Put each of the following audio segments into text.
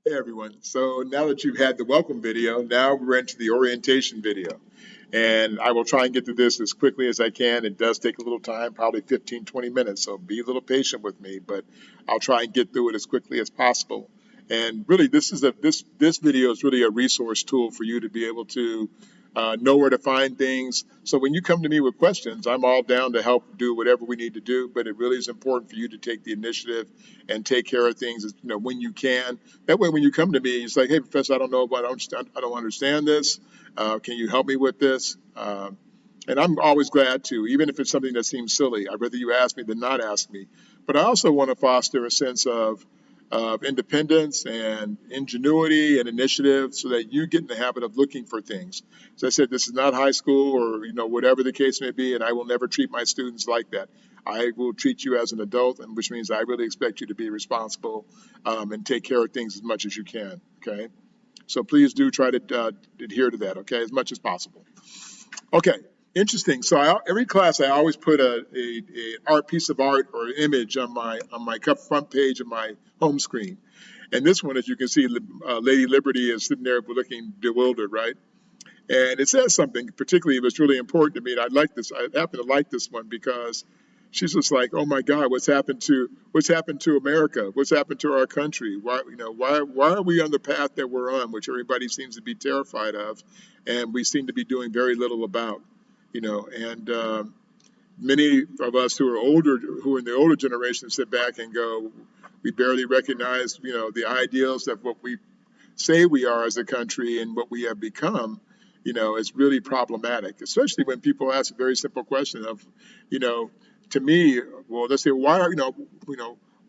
Hey everyone. So now that you've had the welcome video, now we're into the orientation video. And I will try and get to this as quickly as I can. It does take a little time, probably 15, 20 minutes. So be a little patient with me, but I'll try and get through it as quickly as possible. And really, this video is really a resource tool for you to be able to know where to find things. So when you come to me with questions, I'm all down to help do whatever we need to do. But it really is important for you to take the initiative and take care of things, when you can. That way, when you come to me, it's like, hey, Professor, I don't know, but I don't understand this. Can you help me with this? And I'm always glad to, even if it's something that seems silly. I'd rather you ask me than not ask me. But I also want to foster a sense of independence and ingenuity and initiative so that you get in the habit of looking for things. As I said, this is not high school or whatever the case may be, and I will never treat my students like that. I will treat you as an adult, and which means I really expect you to be responsible and take care of things as much as you can. Okay, so please do try to adhere to that. Okay, as much as possible. Okay, interesting. So every class, I always put a art piece of art or image on my front page of my home screen. And this one, as you can see, Lady Liberty is sitting there looking bewildered, right? And it says something. Particularly, it was really important to me. And I like this. I happen to like this one because she's just like, "Oh my God, what's happened to America? What's happened to our country? Why are we on the path that we're on, which everybody seems to be terrified of, and we seem to be doing very little about, And many of us who are in the older generation, sit back and go, we barely recognize, the ideals of what we say we are as a country and what we have become, is really problematic, especially when people ask a very simple question of, to me, well, let's say, why are,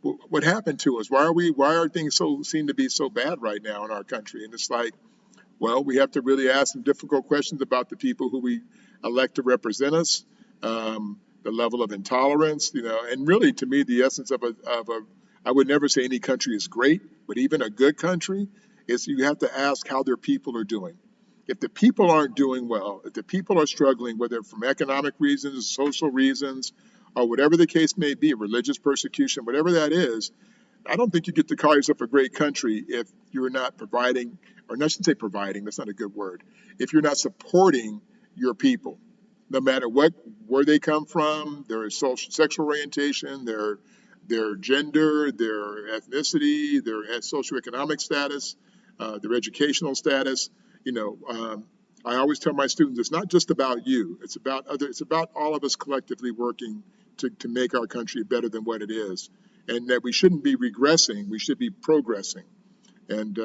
what happened to us? Why are things seem to be so bad right now in our country? And it's like, well, we have to really ask some difficult questions about the people who we elect to represent us, the level of intolerance, and really, to me, the essence of I would never say any country is great, but even a good country is you have to ask how their people are doing. If the people aren't doing well, if the people are struggling, whether from economic reasons, social reasons, or whatever the case may be, religious persecution, whatever that is, I don't think you get to call yourself a great country if you're not providing, or I shouldn't say providing, that's not a good word, if you're not supporting your people, no matter where they come from, their sexual orientation, their gender, their ethnicity, their socioeconomic status, their educational status. I always tell my students, it's not just about you. It's about all of us collectively working to make our country better than what it is, and that we shouldn't be regressing. We should be progressing. And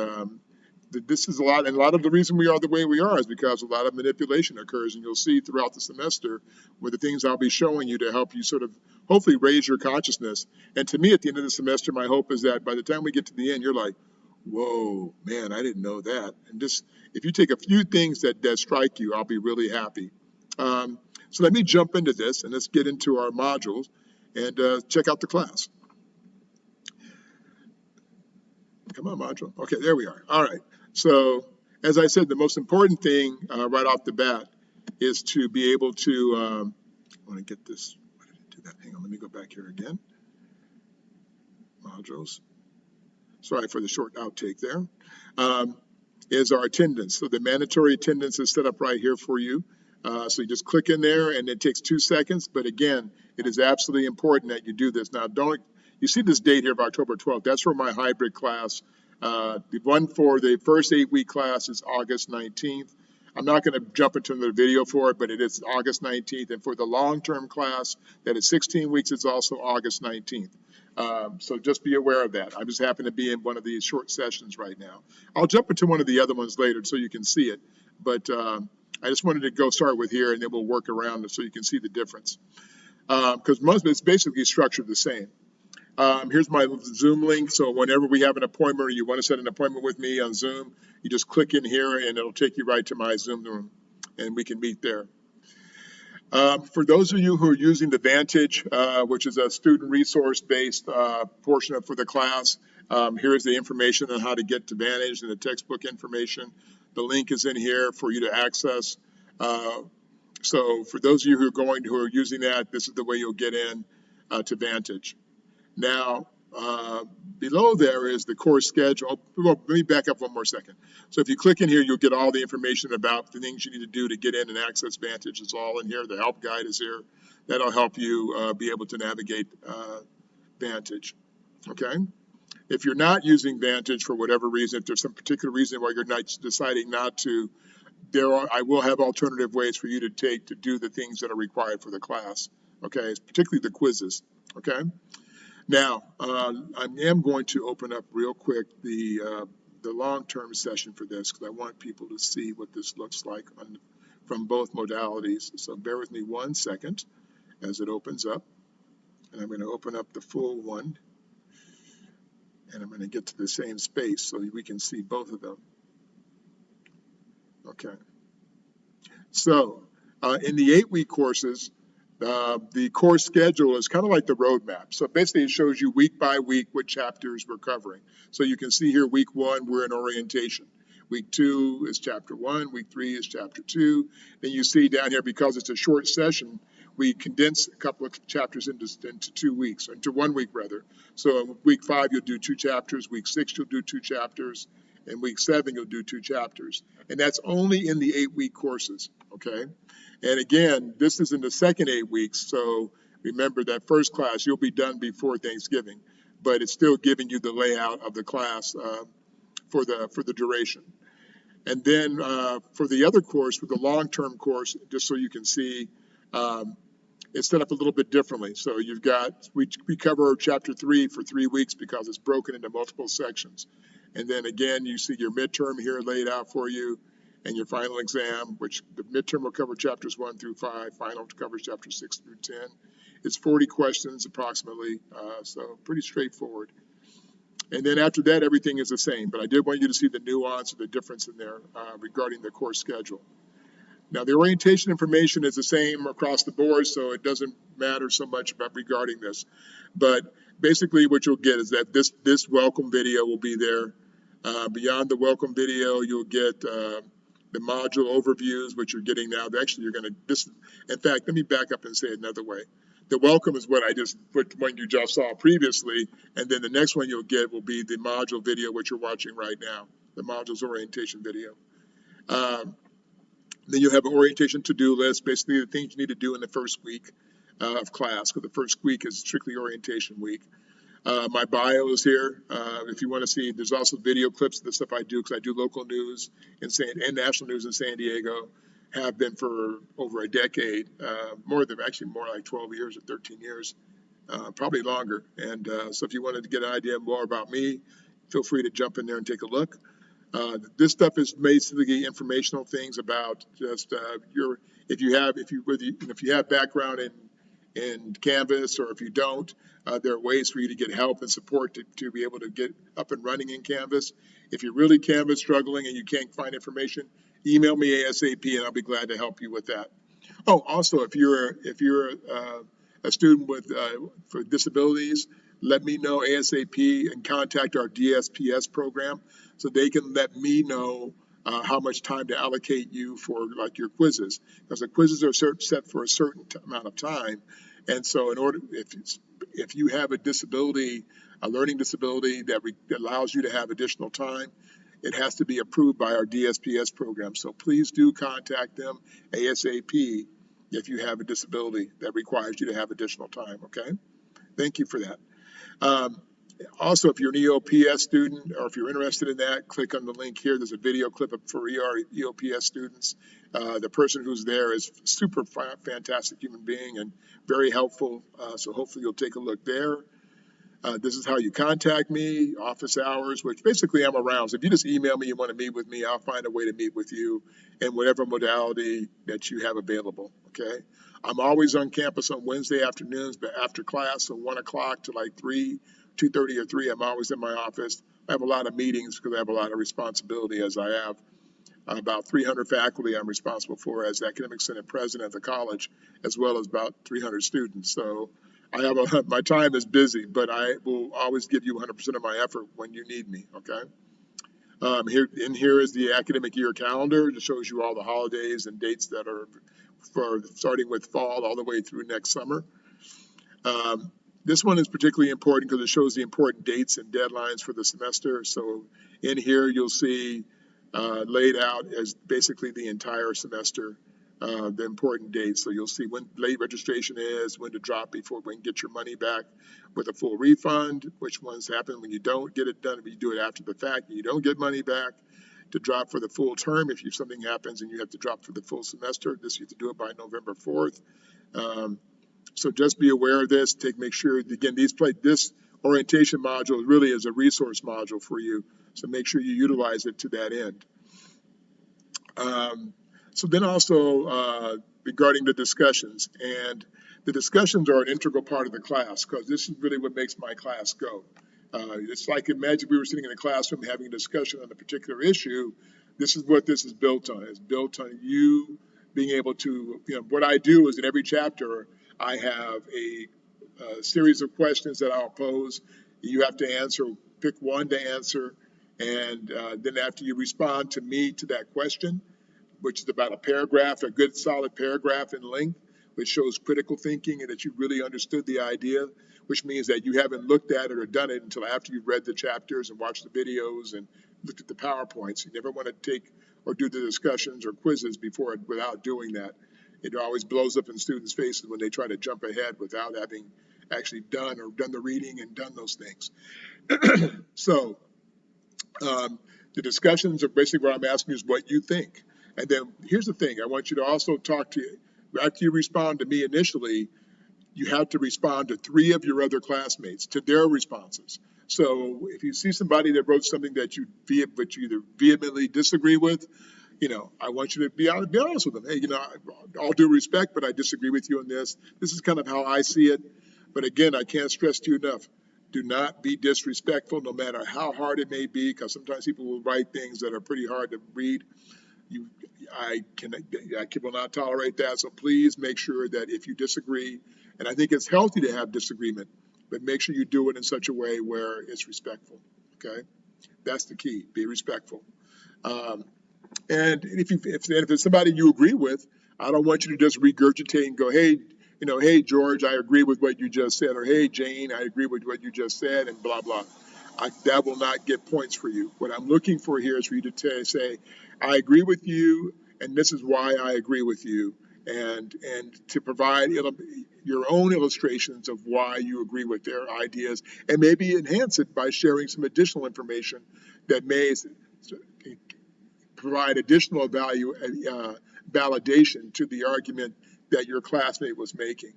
this is a lot of the reason we are the way we are is because a lot of manipulation occurs, and you'll see throughout the semester with the things I'll be showing you to help you sort of hopefully raise your consciousness. And to me, at the end of the semester, my hope is that by the time we get to the end, you're like, whoa, man, I didn't know that. And just if you take a few things that strike you, I'll be really happy. So let me jump into this, and let's get into our modules and check out the class. Come on, module. Okay, there we are. All right. So as I said, the most important thing right off the bat is to be able to, I want to get this, why did I do that? Hang on, let me go back here again. Modules. Sorry for the short outtake there. Is our attendance. So the mandatory attendance is set up right here for you. So you just click in there and it takes 2 seconds. But again, it is absolutely important that you do this. Now, you see this date here of October 12th. That's for my hybrid class. The one for the first 8-week class is August 19th. I'm not going to jump into the video for it, but it is August 19th. And for the long-term class, that is 16 weeks, it's also August 19th. So just be aware of that. I just happen to be in one of these short sessions right now. I'll jump into one of the other ones later so you can see it. But I just wanted to start with here, and then we'll work around it so you can see the difference. Because most of it's basically structured the same. Here's my Zoom link. So whenever we have an appointment or you want to set an appointment with me on Zoom, you just click in here and it'll take you right to my Zoom room and we can meet there. For those of you who are using the Vantage, which is a student resource-based portion for the class, here's the information on how to get to Vantage and the textbook information. The link is in here for you to access. So for those of you who are using that, this is the way you'll get in to Vantage. Now, below there is the course schedule. Well, let me back up one more second. So if you click in here, you'll get all the information about the things you need to do to get in and access Vantage. It's all in here. The help guide is here. That'll help you be able to navigate Vantage. Okay. If you're not using Vantage for whatever reason, if there's some particular reason why you're not deciding not to, I will have alternative ways for you to take to do the things that are required for the class. Okay, particularly the quizzes. Okay. Now, I am going to open up real quick the long-term session for this because I want people to see what this looks like from both modalities. So bear with me 1 second as it opens up. And I'm going to open up the full one. And I'm going to get to the same space so we can see both of them. Okay. So in the 8-week courses, the course schedule is kind of like the roadmap. So basically it shows you week by week what chapters we're covering. So you can see here week 1, we're in orientation. Week 2 is chapter 1. Week 3 is chapter 2. Then you see down here, because it's a short session, we condense a couple of chapters into 2 weeks, into 1 week rather. So week 5, you'll do 2 chapters. Week 6, you'll do 2 chapters. And week 7, you'll do 2 chapters. And that's only in the 8-week courses, okay? And again, this is in the second 8 weeks. So remember that first class, you'll be done before Thanksgiving, but it's still giving you the layout of the class for the duration. And then for the other course, for the long-term course, just so you can see, it's set up a little bit differently. So you've got, we cover chapter 3 for 3 weeks because it's broken into multiple sections. And then again, you see your midterm here laid out for you and your final exam, which the midterm will cover chapters 1 through 5, final covers chapters 6 through 10. It's 40 questions approximately, so pretty straightforward. And then after that, everything is the same. But I did want you to see the nuance or the difference in there regarding the course schedule. Now, the orientation information is the same across the board, so it doesn't matter so much about regarding this. But basically what you'll get is that this welcome video will be there. Beyond the welcome video, you'll get the module overviews, which you're getting now. Actually, you're going to, in fact, let me back up and say it another way. The welcome is what you just saw previously, and then the next one you'll get will be the module video, which you're watching right now, the modules orientation video. Then you'll have an orientation to-do list, basically the things you need to do in the first week of class, because the first week is strictly orientation week. My bio is here. If you want to see, there's also video clips of the stuff I do, because I do local news and national news in San Diego. Have been for over a decade, more like 12 years or 13 years, probably longer. And so if you wanted to get an idea more about me, feel free to jump in there and take a look. This stuff is basically informational things about just if you have background in Canvas, or if you don't, there are ways for you to get help and support to be able to get up and running in Canvas. If you're really Canvas struggling and you can't find information, email me ASAP and I'll be glad to help you with that. Oh, also, if you're a student with for disabilities, let me know ASAP and contact our DSPS program so they can let me know how much time to allocate you for like your quizzes, because the quizzes are set for a certain amount of time. And so if you have a disability, a learning disability that allows you to have additional time, it has to be approved by our DSPS program. So please do contact them ASAP if you have a disability that requires you to have additional time, okay? Thank you for that. Also, if you're an EOPS student, or if you're interested in that, click on the link here. There's a video clip for EOPS students. The person who's there is a super fantastic human being and very helpful. So hopefully you'll take a look there. This is how you contact me, office hours, which basically I'm around. So if you just email me, you want to meet with me, I'll find a way to meet with you in whatever modality that you have available, okay? I'm always on campus on Wednesday afternoons, but after class, so 1 o'clock to like 2:30 or 3, I'm always in my office. I have a lot of meetings because I have a lot of responsibility, as I have about 300 faculty I'm responsible for as academic senate president of the college, as well as about 300 students. So my time is busy, but I will always give you 100% of my effort when you need me, okay? Here is the academic year calendar. It shows you all the holidays and dates that are starting with fall all the way through next summer. This one is particularly important because it shows the important dates and deadlines for the semester. So in here, you'll see laid out as basically the entire semester, the important dates. So you'll see when late registration is, when to drop before we can get your money back with a full refund, which ones happen when you don't get it done, if you do it after the fact, and you don't get money back, to drop for the full term if something happens and you have to drop for the full semester. This you have to do it by November 4th. Um, so just be aware of this. Make sure, again, this orientation module really is a resource module for you. So make sure you utilize it to that end. So then also regarding the discussions, and the discussions are an integral part of the class because this is really what makes my class go. It's like, imagine we were sitting in a classroom having a discussion on a particular issue. This is what this is built on. It's built on you being able to, what I do is in every chapter, I have a series of questions that I'll pose. You have to answer, pick one to answer, and then after you respond to me to that question, which is about a paragraph, a good solid paragraph in length, which shows critical thinking and that you really understood the idea, which means that you haven't looked at it or done it until after you've read the chapters and watched the videos and looked at the PowerPoints. You never want to take or do the discussions or quizzes without doing that. It always blows up in students' faces when they try to jump ahead without having actually done the reading and done those things. So the discussions are basically what I'm asking you is what you think. And then here's the thing, I want you to also after you respond to me initially, you have to respond to 3 of your other classmates, to their responses. So if you see somebody that wrote something that you either vehemently disagree with, I want you to be honest with them. Hey, all due respect, but I disagree with you on this. This is kind of how I see it. But again, I can't stress to you enough. Do not be disrespectful, no matter how hard it may be, because sometimes people will write things that are pretty hard to read. I will not tolerate that. So please make sure that if you disagree, and I think it's healthy to have disagreement, but make sure you do it in such a way where it's respectful. Okay, that's the key. Be respectful. And if it's somebody you agree with, I don't want you to just regurgitate and go, hey, hey, George, I agree with what you just said, or hey, Jane, I agree with what you just said, and blah, blah. That will not get points for you. What I'm looking for here is for you to say, I agree with you, and this is why I agree with you, and to provide your own illustrations of why you agree with their ideas, and maybe enhance it by sharing some additional information that may provide additional validation to the argument that your classmate was making.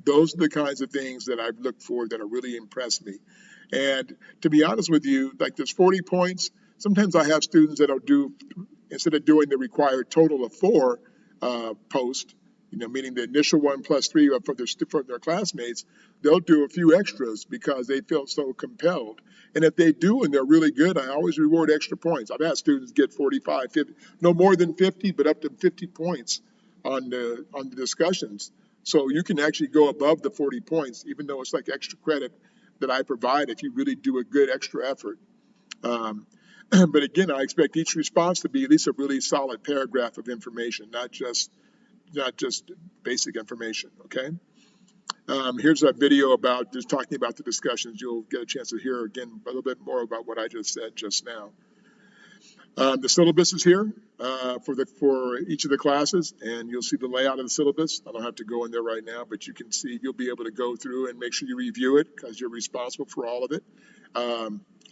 Those are the kinds of things that I've looked for that have really impressed me. And to be honest with you, like there's 40 points. Sometimes I have students that'll do, instead of doing the required total of 4 posts, meaning the initial 1 plus 3 from their classmates, they'll do a few extras because they felt so compelled. And if they do and they're really good, I always reward extra points. I've had students get 45, 50, no more than 50, but up to 50 points on the discussions. So you can actually go above the 40 points, even though it's like extra credit that I provide if you really do a good extra effort. But again, I expect each response to be at least a really solid paragraph of information, not just basic information, okay? Here's a video about just talking about the discussions. You'll get a chance to hear again a little bit more about what I just said just now. The syllabus is here for each of the classes, and you'll see the layout of the syllabus. I don't have to go in there right now, but you'll be able to go through and make sure you review it because you're responsible for all of it.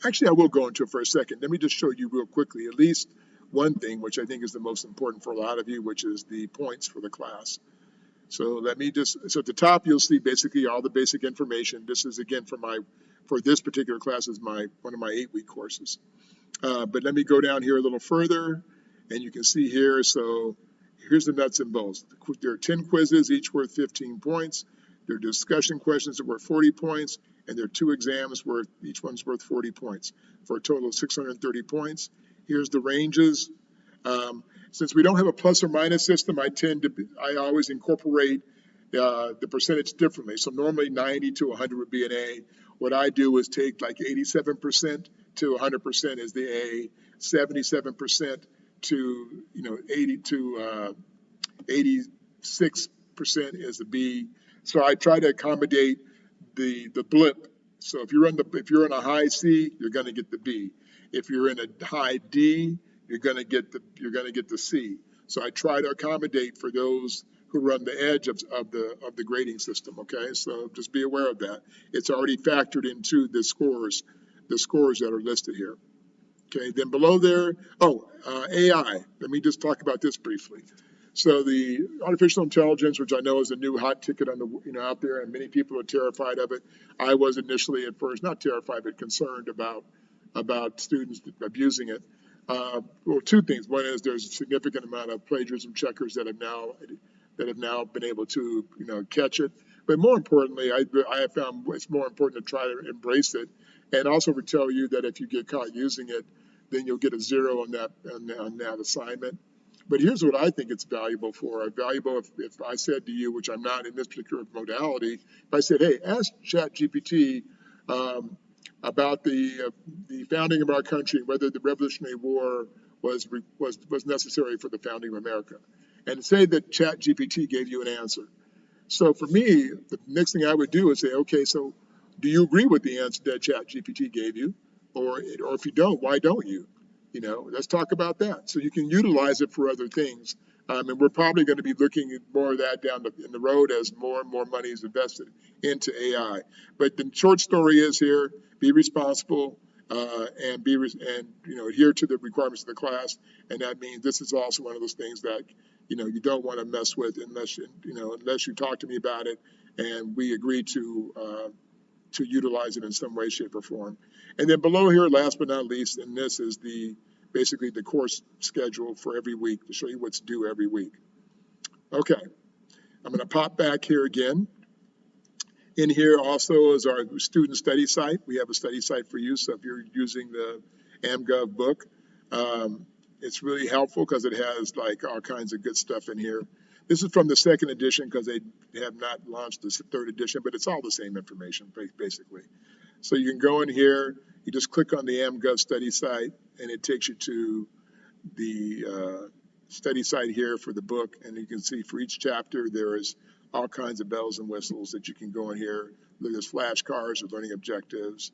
Actually, I will go into it for a second. Let me just show you real quickly at least one thing, which I think is the most important for a lot of you, which is the points for the class. So at the top, you'll see basically all the basic information. This is, again, for this particular class is one of my 8-week courses. But let me go down here a little further, and you can see here, so here's the nuts and bolts. There are 10 quizzes, each worth 15 points. There are discussion questions that were 40 points, and there are 2 exams where each one's worth 40 points, for a total of 630 points. Here's the ranges. Since we don't have a plus or minus system, I always incorporate the percentage differently. So normally 90 to 100 would be an A. What I do is take like 87% to 100% is the A, 77% to 80 to 86% is the B. So I try to accommodate the blip. So if you're in a high C, you're going to get the B. If you're in a high D, you're going to get the C. So I try to accommodate for those who run the edge of the grading system. Okay, so just be aware of that. It's already factored into the scores that are listed here. Okay, then below there, AI. Let me just talk about this briefly. So the artificial intelligence, which I know is a new hot ticket on the out there, and many people are terrified of it. I was initially at first not terrified, but concerned about students abusing it. Well, two things. One is there's a significant amount of plagiarism checkers that have now been able to catch it. But more importantly, I have found it's more important to try to embrace it, and also to tell you that if you get caught using it, then you'll get a zero on that assignment. But here's what I think it's valuable for. Valuable if I said to you, which I'm not in this particular modality, if I said, hey, ask ChatGPT about the founding of our country, whether the Revolutionary War was necessary for the founding of America, and say that ChatGPT gave you an answer. So for me, the next thing I would do is say, okay, so do you agree with the answer that ChatGPT gave you, or if you don't, why don't you? Let's talk about that. So you can utilize it for other things. And we're probably going to be looking at more of that in the road as more and more money is invested into AI. But the short story is here: be responsible and adhere to the requirements of the class. And that means this is also one of those things that you don't want to mess with unless you talk to me about it and we agree to utilize it in some way, shape, or form. And then below here, last but not least, and this is basically the course schedule for every week to show you what's due every week. Okay, I'm going to pop back here again. In here also is our student study site. We have a study site for you, so if you're using the AmGov book, it's really helpful because it has like all kinds of good stuff in here. This is from the second edition because they have not launched the third edition, but it's all the same information basically. So you can go in here, you just click on the AmGov study site, and it takes you to the study site here for the book, and you can see for each chapter there is all kinds of bells and whistles that you can go in here. There's flashcards or learning objectives.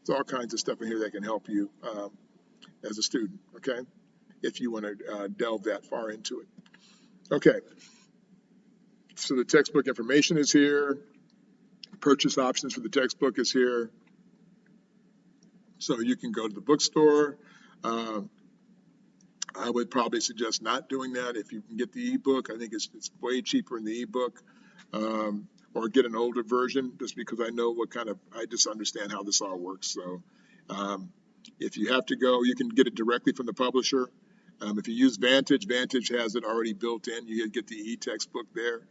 There's all kinds of stuff in here that can help you as a student, okay, if you want to delve that far into it. Okay, so the textbook information is here. Purchase options for the textbook is here. So you can go to the bookstore. I would probably suggest not doing that. If you can get the ebook, I think it's way cheaper in the ebook, or get an older version, just because I just understand how this all works. So if you have to go, you can get it directly from the publisher. If you use Vantage, Vantage has it already built in. You get the e-textbook there,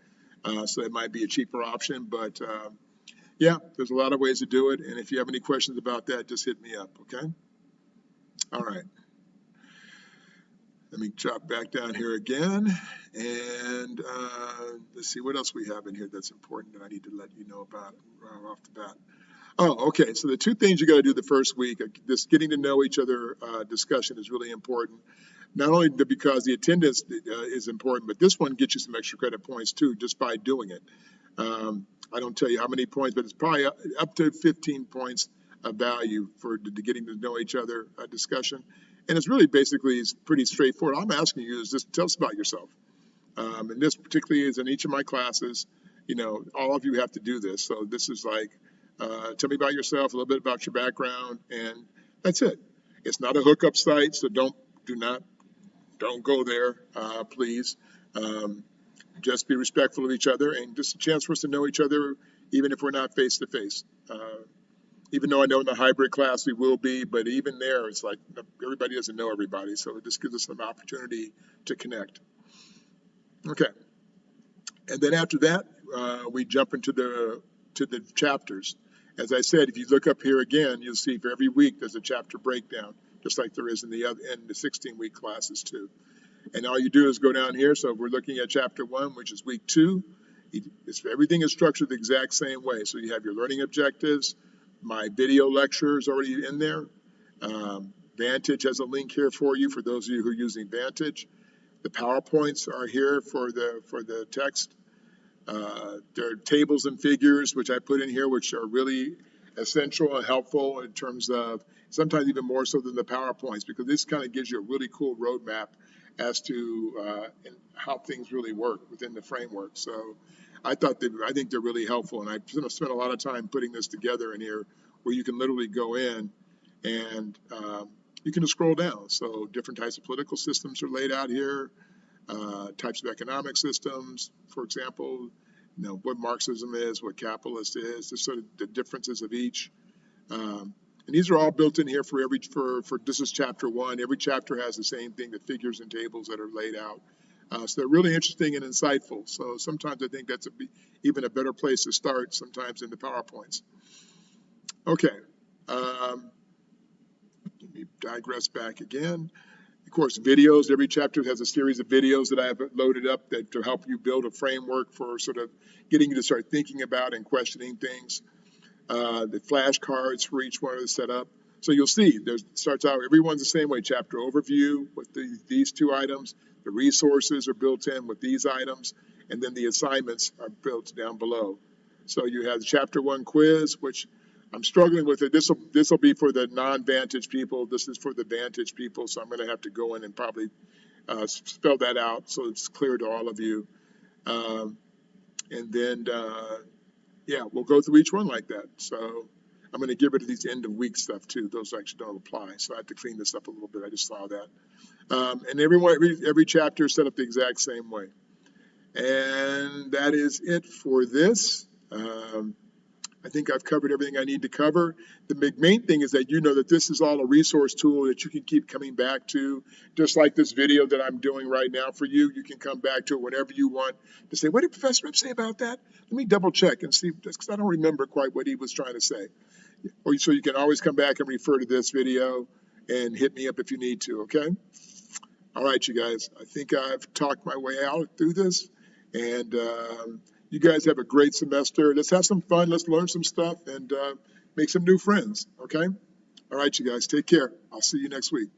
so it might be a cheaper option. But yeah, there's a lot of ways to do it. And if you have any questions about that, just hit me up, okay? All right. Let me chop back down here again. And let's see what else we have in here that's important that I need to let you know about off the bat. Oh, okay. So the two things you got to do the first week, this getting to know each other discussion is really important. Not only because the attendance is important, but this one gets you some extra credit points too, just by doing it. I don't tell you how many points, but it's probably up to 15 points of value for the getting to know each other discussion. And it's really basically pretty straightforward. All I'm asking you is just tell us about yourself. And this particularly is in each of my classes. All of you have to do this. So this is like, tell me about yourself, a little bit about your background, and that's it. It's not a hookup site, so don't go there, please. Just be respectful of each other, and just a chance for us to know each other, even if we're not face to face. Even though I know in the hybrid class we will be, but even there, it's like everybody doesn't know everybody, so it just gives us an opportunity to connect. Okay, and then after that, we jump into the chapters. As I said, if you look up here again, you'll see for every week there's a chapter breakdown, just like there is in the 16-week classes too. And all you do is go down here. So we're looking at chapter 1, which is week 2. Everything is structured the exact same way. So you have your learning objectives. My video lecture is already in there. Vantage has a link here for you for those of you who are using Vantage. The PowerPoints are here for the text. There are tables and figures, which I put in here, which are really essential and helpful in terms of sometimes even more so than the PowerPoints, because this kind of gives you a really cool roadmap as to how things really work within the framework. So I think they're really helpful, and I spent a lot of time putting this together in here, where you can literally go in and you can just scroll down. So different types of political systems are laid out here, types of economic systems, for example, what Marxism is, what capitalist is, the sort of the differences of each. And these are all built in here for this is chapter 1. Every chapter has the same thing, the figures and tables that are laid out. So they're really interesting and insightful. So sometimes I think that's even a better place to start sometimes in the PowerPoints. Okay. Let me digress back again. Of course, videos. Every chapter has a series of videos that I have loaded up to help you build a framework for sort of getting you to start thinking about and questioning things. The flashcards for each one is set up. So you'll see, starts out, everyone's the same way. Chapter overview with these 2 items. The resources are built in with these items. And then the assignments are built down below. So you have the chapter 1 quiz, which I'm struggling with it. This will be for the non-Vantage people. This is for the Vantage people. So I'm going to have to go in and probably spell that out so it's clear to all of you. And then, yeah, we'll go through each one like that. So I'm going to get rid of these end of week stuff too. Those actually don't apply. So I have to clean this up a little bit. I just saw that. And every chapter is set up the exact same way. And that is it for this. I think I've covered everything I need to cover. The main thing is that you know that this is all a resource tool that you can keep coming back to. Just like this video that I'm doing right now for you, you can come back to it whenever you want to say, what did Professor Ip say about that? Let me double check and see, because I don't remember quite what he was trying to say. So you can always come back and refer to this video and hit me up if you need to, okay? All right, you guys, I think I've talked my way out through this. And you guys have a great semester. Let's have some fun. Let's learn some stuff and make some new friends, okay? All right, you guys, take care. I'll see you next week.